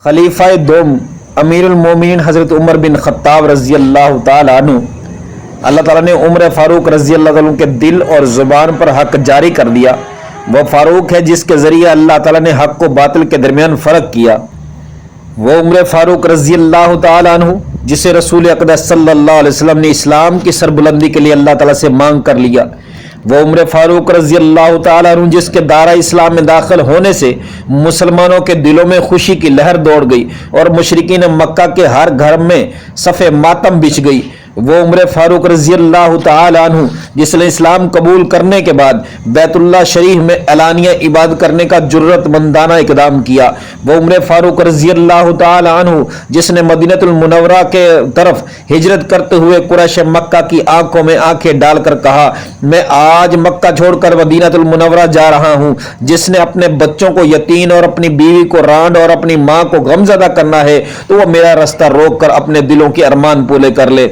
خلیفہ دوم امیر المومنین حضرت عمر بن خطاب رضی اللہ تعالی عنہ، اللہ تعالیٰ نے عمر فاروق رضی اللہ عنہ کے دل اور زبان پر حق جاری کر دیا۔ وہ فاروق ہے جس کے ذریعے اللہ تعالیٰ نے حق و باطل کے درمیان فرق کیا۔ وہ عمر فاروق رضی اللہ تعالی عنہ جسے رسول اقدس صلی اللہ علیہ وسلم نے اسلام کی سربلندی کے لیے اللہ تعالیٰ سے مانگ کر لیا۔ وہ عمر فاروق رضی اللہ تعالی عنہ جس کے دائرہ اسلام میں داخل ہونے سے مسلمانوں کے دلوں میں خوشی کی لہر دوڑ گئی اور مشرکین مکہ کے ہر گھر میں صف ماتم بچھ گئی۔ وہ عمر فاروق رضی اللہ تعالی عنہ جس نے اسلام قبول کرنے کے بعد بیت اللہ شریف میں اعلانیہ عبادت کرنے کا جرت مندانہ اقدام کیا۔ وہ عمر فاروق رضی اللہ تعالی عنہ جس نے مدینہ المنورہ کے طرف ہجرت کرتے ہوئے قریش مکہ کی آنکھوں میں آنکھیں ڈال کر کہا، میں آج مکہ چھوڑ کر مدینہ المنورہ جا رہا ہوں۔ جس نے اپنے بچوں کو یتیم اور اپنی بیوی کو رانڈ اور اپنی ماں کو غمزدہ کرنا ہے تو وہ میرا رستہ روک کر اپنے دلوں کے ارمان پورے کر لے۔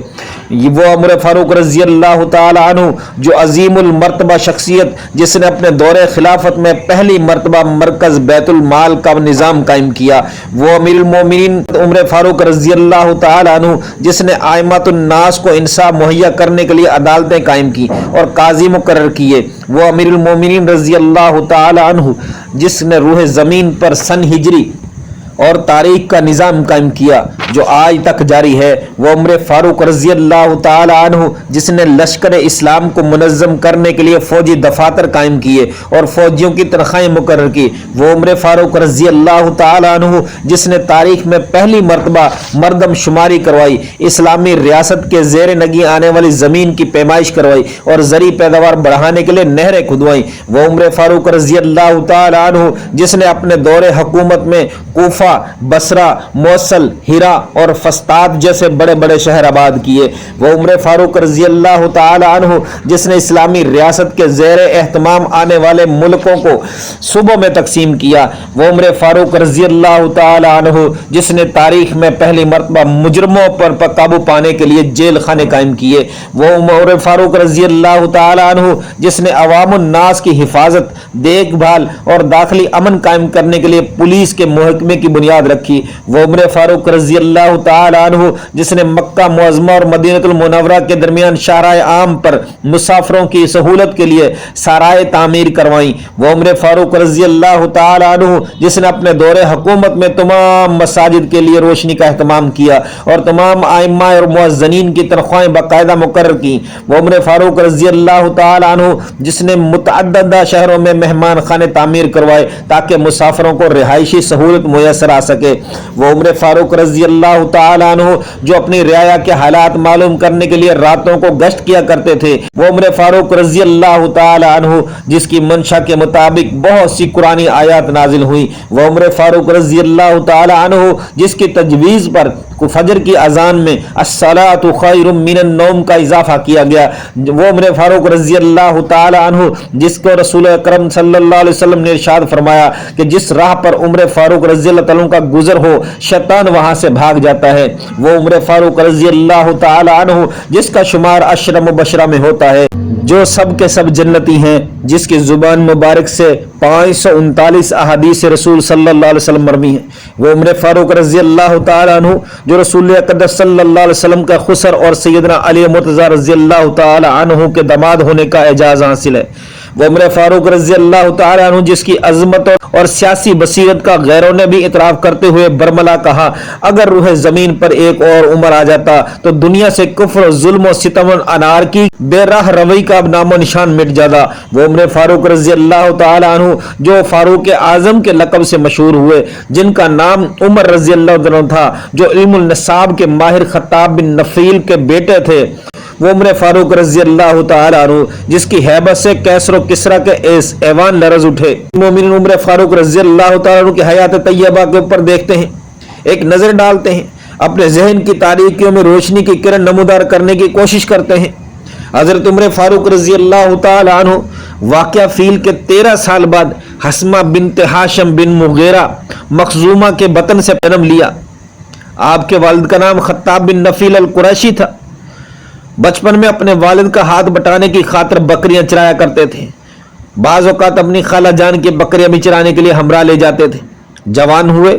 وہ عمر فاروق رضی اللہ تعالی عنہ جو عظیم المرتبہ شخصیت جس نے اپنے دور خلافت میں پہلی مرتبہ مرکز بیت المال کا نظام قائم کیا۔ وہ امیر المومنین عمر فاروق رضی اللہ تعالی عنہ جس نے ائمۃ الناس کو انصاف مہیا کرنے کے لیے عدالتیں قائم کی اور قاضی مقرر کیے۔ وہ امیر المومنین رضی اللہ تعالی عنہ جس نے روح زمین پر سن ہجری اور تاریخ کا نظام قائم کیا جو آج تک جاری ہے۔ وہ عمر فاروق رضی اللہ تعالی عنہ جس نے لشکر اسلام کو منظم کرنے کے لیے فوجی دفاتر قائم کیے اور فوجیوں کی تنخواہیں مقرر کی۔ وہ عمر فاروق رضی اللہ تعالی عنہ جس نے تاریخ میں پہلی مرتبہ مردم شماری کروائی، اسلامی ریاست کے زیر نگی آنے والی زمین کی پیمائش کروائی اور زرعی پیداوار بڑھانے کے لیے نہریں کھدوائیں۔ وہ عمر فاروق رضی اللہ تعالی عنہ جس نے اپنے دور حکومت میں کوفہ، بصرہ، موصل، ہیرا اور فسطاط جیسے بڑے بڑے شہر آباد کیے۔ وہ عمر فاروق رضی اللہ تعالی عنہ جس نے اسلامی ریاست کے زیر اہتمام آنے والے ملکوں کو صوبوں میں تقسیم کیا۔ وہ عمر فاروق رضی اللہ تعالی عنہ جس نے تاریخ میں پہلی مرتبہ مجرموں پر قابو پانے کے لیے جیل خانے قائم کیے۔ وہ عمر فاروق رضی اللہ تعالی عنہ جس نے عوام الناس کی حفاظت، دیکھ بھال اور داخلی امن قائم کرنے کے لیے پولیس کے محکمے کی بنیاد رکھی۔ وہ عمر فاروق رضی اللہ تعالی عنہ جس نے مکہ معظمہ اور مدینہ المنورہ کے درمیان شاہراہ عام پر مسافروں کی سہولت کے لیے سرائے تعمیر کروائیں۔ وہ عمر فاروق رضی اللہ تعالی عنہ جس نے اپنے دور حکومت میں تمام مساجد کے لیے روشنی کا اہتمام کیا اور تمام ائمہ اور مؤذنین کی تنخواہیں باقاعدہ مقرر کی۔ وہ عمر فاروق رضی اللہ تعالی عنہ جس نے متعددہ شہروں میں مہمان خانے تعمیر کروائے تاکہ مسافروں کو رہائشی سہولت میسر آ سکے۔ وہ عمر فاروق رضی اللہ تعالی عنہ جو اپنی رعایا کے حالات معلوم کرنے کے لیے راتوں کو گشت کیا کرتے تھے۔ وہ عمر فاروق رضی اللہ تعالی عنہ جس کی منشا کے مطابق بہت سی قرآنی آیات نازل ہوئی۔ وہ عمر فاروق رضی اللہ تعالی عنہ جس کی تجویز پر فجر کی اذان میں الصلاۃ خیر من النوم کا اضافہ کیا گیا۔ وہ عمر فاروق رضی اللہ تعالی عنہ جس کو رسول اکرم صلی اللہ علیہ وسلم نے ارشاد فرمایا کہ جس راہ پر عمر فاروق رضی اللہ تعالی عنہ کا گزر ہو شیطان وہاں سے بھاگ جاتا ہے۔ وہ عمر فاروق رضی اللہ تعالی عنہ جس کا شمار عشرہ مبشرہ میں ہوتا ہے جو سب کے سب جنتی ہیں، جس کی زبان مبارک سے 539 احادیث رسول صلی اللہ علیہ وسلم مرمی ہیں۔ وہ عمر فاروق رضی اللہ تعالی عنہ جو رسول اقدس صلی اللہ علیہ وسلم کا خسر اور سیدنا علی مرتضی رضی اللہ تعالی عنہ کے داماد ہونے کا اعزاز حاصل ہے۔ وہ عمر فاروق رضی اللہ تعالی عنہ جس کی عظمت اور سیاسی بصیرت کا غیروں نے بھی اعتراف کرتے ہوئے برملا کہا، اگر روح زمین پر ایک اور عمر آ جاتا تو دنیا سے کفر، ظلم و ستم و انارکی، بے راہ روی کا نام و نشان مٹ جاتا۔ وہ عمر فاروق رضی اللہ تعالی عنہ جو فاروق اعظم کے لقب سے مشہور ہوئے، جن کا نام عمر رضی اللہ عنہ تھا، جو علم النصاب کے ماہر خطاب بن نفیل کے بیٹے تھے۔ وہ عمر فاروق رضی اللہ تعالی عنہ جس کی ہیبت سے کیسر و کسرا کے ایوان لرز اٹھے۔ مومن عمر فاروق رضی اللہ تعالی عنہ کی حیات طیبہ کے اوپر دیکھتے ہیں، ایک نظر ڈالتے ہیں، اپنے ذہن کی تاریکیوں میں روشنی کی کرن نمودار کرنے کی کوشش کرتے ہیں۔ حضرت عمر فاروق رضی اللہ تعالی عنہ واقعہ فیل کے 13 سال بعد حسمہ بنت ہاشم بن مغیرہ مخزومہ کے بطن سے جنم لیا۔ آپ کے والد کا نام خطاب بن نفیل القریشی تھا۔ بچپن میں اپنے والد کا ہاتھ بٹانے کی خاطر بکریاں چرایا کرتے تھے۔ بعض اوقات اپنی خالہ جان کی بکریاں بھی چرانے کے لیے ہمراہ لے جاتے تھے۔ جوان ہوئے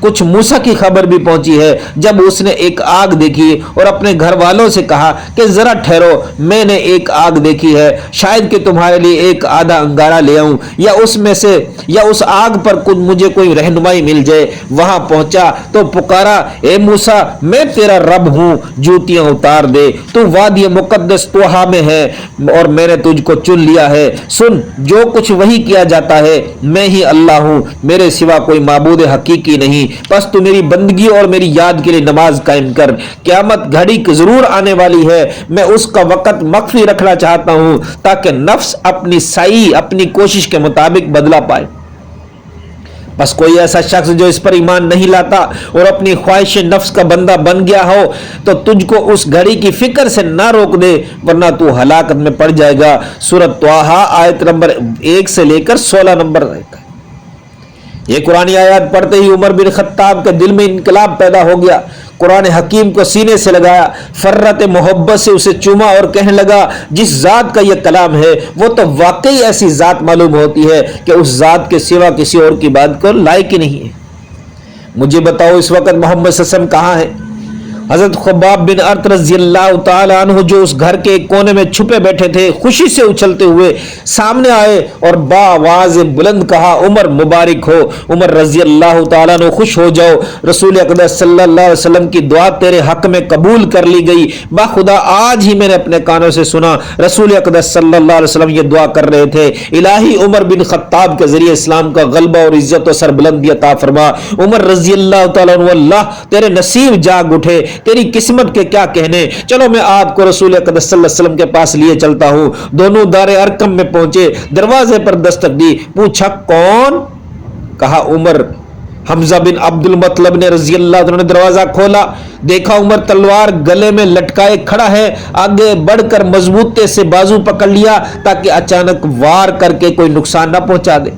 کچھ موسیٰ کی خبر بھی پہنچی ہے جب اس نے ایک آگ دیکھی اور اپنے گھر والوں سے کہا کہ ذرا ٹھہرو، میں نے ایک آگ دیکھی ہے، شاید کہ تمہارے لیے ایک آدھا انگارہ لے آؤں یا اس میں سے یا اس آگ پر مجھے کوئی رہنمائی مل جائے۔ وہاں پہنچا تو پکارا، اے موسیٰ میں تیرا رب ہوں، جوتیاں اتار دے، تو وادی مقدس طوحا میں ہے اور میں نے تجھ کو چن لیا ہے۔ سن، جو کچھ وہی کیا جاتا ہے میں ہی اللہ ہوں، میرے سوا کوئی معبود حقیقی نہیں، بس تو میری بندگی اور میری یاد کے لیے نماز قائم کر۔ قیامت گھڑی ضرور آنے والی ہے، میں اس کا وقت مخفی رکھنا چاہتا ہوں تاکہ نفس اپنی سعی، اپنی کوشش کے مطابق بدلہ پائے۔ بس کوئی ایسا شخص جو اس پر ایمان نہیں لاتا اور اپنی خواہش نفس کا بندہ بن گیا ہو تو تجھ کو اس گھڑی کی فکر سے نہ روک دے، ورنہ تو ہلاکت میں پڑ جائے گا۔ سورۃ طٰہٰ آیت نمبر 1 سے لے کر 16 نمبر۔ یہ قرآن آیات پڑھتے ہی عمر بن خطاب کے دل میں انقلاب پیدا ہو گیا۔ قرآن حکیم کو سینے سے لگایا، فرت محبت سے اسے چوما اور کہنے لگا، جس ذات کا یہ کلام ہے وہ تو واقعی ایسی ذات معلوم ہوتی ہے کہ اس ذات کے سوا کسی اور کی بات کو لائق ہی نہیں ہے۔ مجھے بتاؤ اس وقت محمد صلی اللہ علیہ وسلم کہاں ہے؟ حضرت خباب بن ارت رضی اللہ تعالی عنہ جو اس گھر کے ایک کونے میں چھپے بیٹھے تھے، خوشی سے اچھلتے ہوئے سامنے آئے اور بآواز بلند کہا، عمر مبارک ہو، عمر رضی اللہ تعالیٰ عنہ خوش ہو جاؤ، رسول اقدس صلی اللہ علیہ وسلم کی دعا تیرے حق میں قبول کر لی گئی۔ باخدا آج ہی میں نے اپنے کانوں سے سنا رسول اقدس صلی اللہ علیہ وسلم یہ دعا کر رہے تھے، الہی عمر بن خطاب کے ذریعے اسلام کا غلبہ اور عزت و سربلندی عطا فرما۔ عمر رضی اللہ تعالیٰ عنہ، اللہ تیرے نصیب جاگ اٹھے، تیری قسمت کے کیا کہنے، چلو میں آپ کو رسول اقدس صلی اللہ علیہ وسلم کے پاس لیے چلتا ہوں۔ دونوں دار ارقم میں پہنچے، دروازے پر دستک دی، پوچھا کون؟ کہا عمر۔ حمزہ بن عبد المطلب نے رضی اللہ عنہ نے دروازہ کھولا، دیکھا عمر تلوار گلے میں لٹکائے کھڑا ہے، آگے بڑھ کر مضبوطی سے بازو پکڑ لیا تاکہ اچانک وار کر کے کوئی نقصان نہ پہنچا دے۔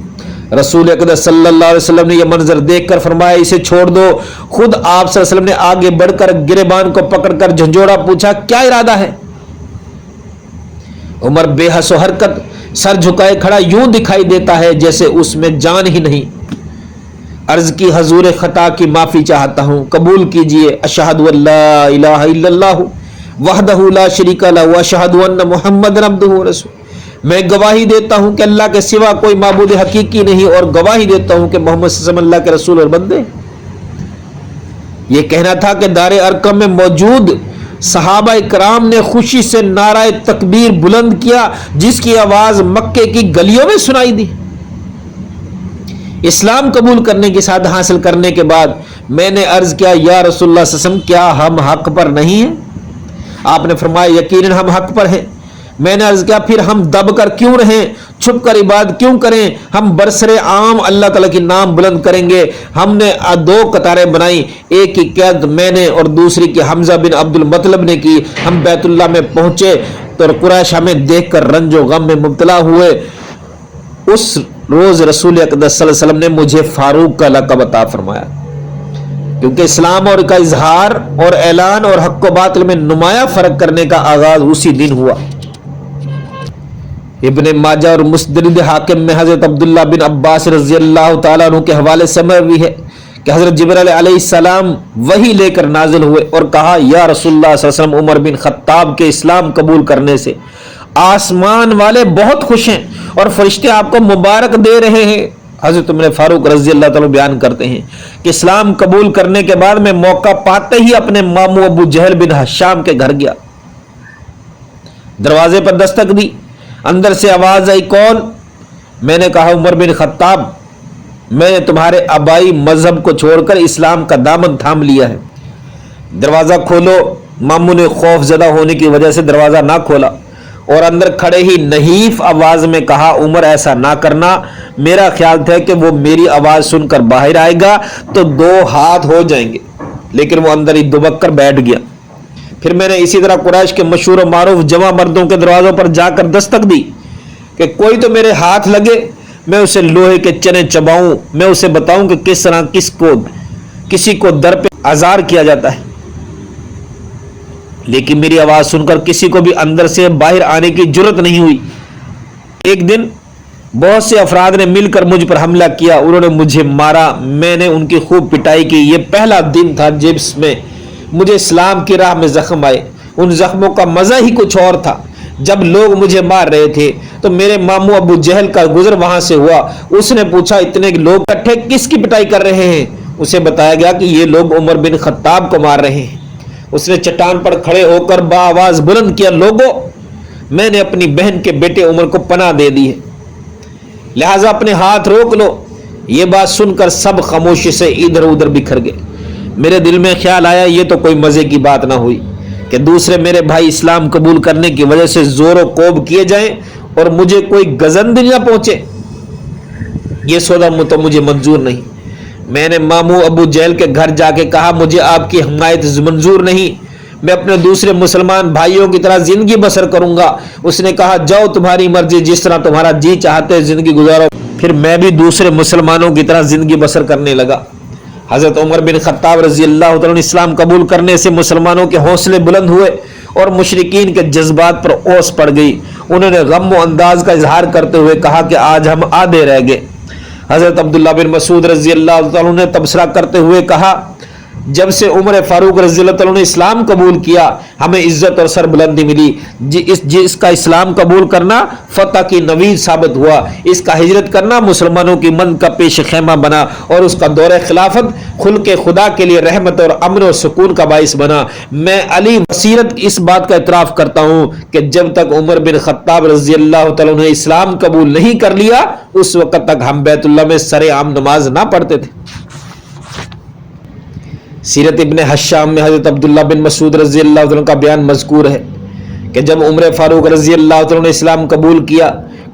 رسول اقدس صلی اللہ علیہ وسلم نے یہ منظر دیکھ کر فرمایا، اسے چھوڑ دو۔ خود آپ صلی اللہ علیہ وسلم نے آگے بڑھ کر گریبان کو پکڑ کر جھنجھوڑا، پوچھا کیا ارادہ ہے؟ عمر بے حس و حرکت، سر جھکائے کھڑا، یوں دکھائی دیتا ہے جیسے اس میں جان ہی نہیں۔ عرض کی حضور خطا کی معافی چاہتا ہوں، قبول کیجئے، اشہد ان لا الہ الا اللہ وحدہ لا شریک لہ واشہد ان محمد عبدہ ورسولہ، میں گواہی دیتا ہوں کہ اللہ کے سوا کوئی معبود حقیقی نہیں، اور گواہی دیتا ہوں کہ محمد صلی اللہ علیہ وسلم اللہ کے رسول اور بندے۔ یہ کہنا تھا کہ دار ارقم میں موجود صحابہ کرام نے خوشی سے نعرہ تکبیر بلند کیا، جس کی آواز مکے کی گلیوں میں سنائی دی۔ اسلام قبول کرنے کی سعادت حاصل کرنے کے بعد میں نے عرض کیا، یا رسول اللہ صلی اللہ علیہ وسلم کیا ہم حق پر نہیں ہیں؟ آپ نے فرمایا، یقیناً ہم حق پر ہیں۔ میں نے عرض کیا، پھر ہم دب کر کیوں رہیں، چھپ کر عبادت کیوں کریں؟ ہم برسر عام اللہ تعالیٰ کی نام بلند کریں گے۔ ہم نے 2 قطاریں بنائی، ایک کی قیادت میں نے اور دوسری کی حمزہ بن عبد المطلب نے کی۔ ہم بیت اللہ میں پہنچے تو قریش ہمیں دیکھ کر رنج و غم میں مبتلا ہوئے۔ اس روز رسول اقدس صلی اللہ علیہ وسلم نے مجھے فاروق کا لقب عطا فرمایا، کیونکہ اسلام اور کا اظہار اور اعلان اور حق و باطل میں نمایاں فرق کرنے کا آغاز اسی دن ہوا۔ ابن ماجہ اور مستدرک حاکم میں حضرت عبداللہ بن عباس رضی اللہ تعالیٰ عنہ کے حوالے سے مروی ہے کہ حضرت جبرائیل علیہ السلام وحی لے کر نازل ہوئے اور کہا، یا رسول اللہ صلی اللہ علیہ وسلم، عمر بن خطاب کے اسلام قبول کرنے سے آسمان والے بہت خوش ہیں اور فرشتے آپ کو مبارک دے رہے ہیں۔ حضرت عمر فاروق رضی اللہ تعالیٰ بیان کرتے ہیں کہ اسلام قبول کرنے کے بعد میں موقع پاتے ہی اپنے ماموں ابو جہل بن ہشام کے گھر گیا، دروازے پر دستک دی، اندر سے آواز آئی، کون؟ میں نے کہا، عمر بن خطاب، میں نے تمہارے آبائی مذہب کو چھوڑ کر اسلام کا دامن تھام لیا ہے، دروازہ کھولو۔ ماموں نے خوف زدہ ہونے کی وجہ سے دروازہ نہ کھولا اور اندر کھڑے ہی نحیف آواز میں کہا، عمر ایسا نہ کرنا، میرا خیال تھا کہ وہ میری آواز سن کر باہر آئے گا تو 2 ہاتھ ہو جائیں گے، لیکن وہ اندر ہی دبک کر بیٹھ گیا۔ پھر میں نے اسی طرح قریش کے مشہور و معروف جمع مردوں کے دروازوں پر جا کر دستک دی کہ کوئی تو میرے ہاتھ لگے، میں اسے لوہے کے چنے چباؤں، میں اسے بتاؤں کہ کس طرح کسی کو در پہ آزار کیا جاتا ہے۔ لیکن میری آواز سن کر کسی کو بھی اندر سے باہر آنے کی جرت نہیں ہوئی۔ ایک دن بہت سے افراد نے مل کر مجھ پر حملہ کیا، انہوں نے مجھے مارا، میں نے ان کی خوب پٹائی کی۔ یہ پہلا دن تھا جس میں مجھے اسلام کی راہ میں زخم آئے۔ ان زخموں کا مزہ ہی کچھ اور تھا۔ جب لوگ مجھے مار رہے تھے تو میرے ماموں ابو جہل کا گزر وہاں سے ہوا۔ اس نے پوچھا اتنے لوگ اکٹھے کس کی پٹائی کر رہے ہیں؟ اسے بتایا گیا کہ یہ لوگ عمر بن خطاب کو مار رہے ہیں۔ اس نے چٹان پر کھڑے ہو کر بآواز بلند کیا، لوگوں، میں نے اپنی بہن کے بیٹے عمر کو پناہ دے دی ہے، لہذا اپنے ہاتھ روک لو۔ یہ بات سن کر سب خاموشی سے ادھر ادھر بکھر گئے۔ میرے دل میں خیال آیا یہ تو کوئی مزے کی بات نہ ہوئی کہ دوسرے میرے بھائی اسلام قبول کرنے کی وجہ سے زور و کوب کیے جائیں اور مجھے کوئی گزند نہ پہنچے۔ یہ سودا تو مجھے منظور نہیں۔ میں نے ماموں ابو جہل کے گھر جا کے کہا، مجھے آپ کی حمایت منظور نہیں، میں اپنے دوسرے مسلمان بھائیوں کی طرح زندگی بسر کروں گا۔ اس نے کہا، جاؤ تمہاری مرضی، جس طرح تمہارا جی چاہتے زندگی گزارو۔ پھر میں بھی دوسرے مسلمانوں کی طرح زندگی بسر کرنے لگا۔ حضرت عمر بن خطاب رضی اللہ تعالیٰ اسلام قبول کرنے سے مسلمانوں کے حوصلے بلند ہوئے اور مشرکین کے جذبات پر اوس پڑ گئی۔ انہوں نے غم و انداز کا اظہار کرتے ہوئے کہا کہ آج ہم آدھے رہ گئے۔ حضرت عبداللہ بن مسعود رضی اللہ تعالیٰ نے تبصرہ کرتے ہوئے کہا، جب سے عمر فاروق رضی اللہ تعالیٰ نے اسلام قبول کیا ہمیں عزت اور سربلندی ملی۔ جس کا اسلام قبول کرنا فتح کی نوید ثابت ہوا، اس کا ہجرت کرنا مسلمانوں کی من کا پیش خیمہ بنا اور اس کا دور خلافت خلق خدا کے لیے رحمت اور امن و سکون کا باعث بنا۔ میں علی بصیرت اس بات کا اعتراف کرتا ہوں کہ جب تک عمر بن خطاب رضی اللہ تعالیٰ نے اسلام قبول نہیں کر لیا اس وقت تک ہم بیت اللہ میں سر عام نماز نہ پڑھتے تھے۔ سیرت ابن حشام میں حضرت عبداللہ بن مسعود رضی اللہ عنہ کا بیان مذکور ہے کہ جب عمر فاروق رضی اللہ عنہ نے اسلام قبول کیا،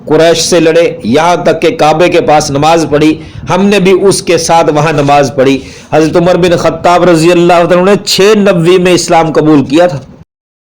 قریش سے لڑے، یہاں تک کہ کعبے کے پاس نماز پڑھی، ہم نے بھی اس کے ساتھ وہاں نماز پڑھی۔ حضرت عمر بن خطاب رضی اللہ عنہ نے 690 میں اسلام قبول کیا تھا۔